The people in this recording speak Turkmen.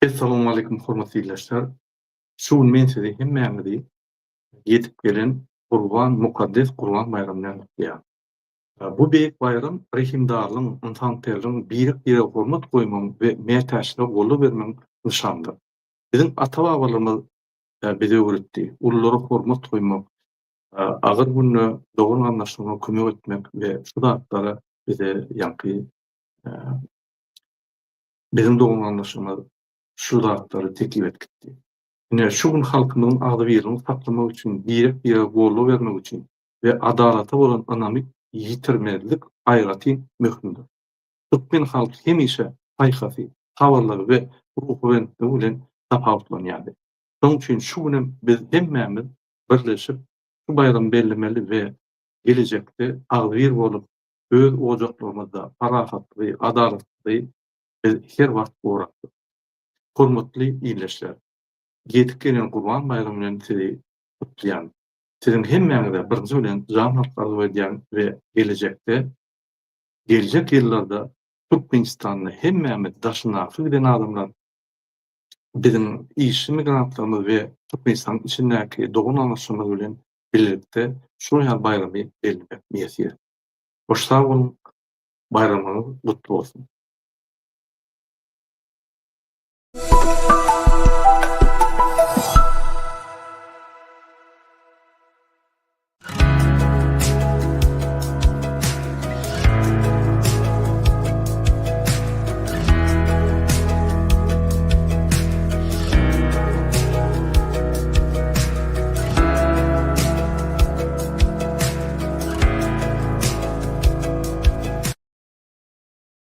Assalamu alaykum hormatly illäçler. Şu gün men sizi hemmäňizi ýetip gelen mukaddes Gurban bayramyna ýa. Bu beýik bayram rehimdarlyň, ynsanperliň birik ýere hormat goýmaň we mertäçine goly bermeň nyşandyr. Bizim ata-babalarymyz bize öwretdi. Ullara hormat goýmak, agyr günne dogry anlaşmagyna kömek etmek we şu zatlara bize ýanky bizim dogry anlaşmamyz şu zatları teklip etdi. Ine şu gün halkymyzyň agdy birini saklamak üçin, birik ýere goly bermek üçin we adalata bolan anamy ýitirmezlik aýraty möhümdir. Türkmen halky hemişe haýhasy, habarlary we ruhwentligi bilen tapawutlanýardy. Şoň üçin şu günem biz hemmämiz birleşip şu bayramy bellemeli we gelecekde agdy bir bolup öz ojaklarymyzda parahatly, adalatly biz her wagt gorakdyk. Hormatly ýerleşler. Ýetip gelen Gurban bayramyny sizi kutlaýan. Sizin hemmäňize birinji bilen jan hakkary berýän we gelecek ýyllarda Türkmenistanyny hemmämiz daşynasy bilen adamlar bizim işi migrantlarymyz we Türkmenistan içindäki dogun anlaşmamyz bilen birlikde şu ýa bayramy bellemek niýeti. Hoş sag bolun, bayramyňyz gutly bolsun.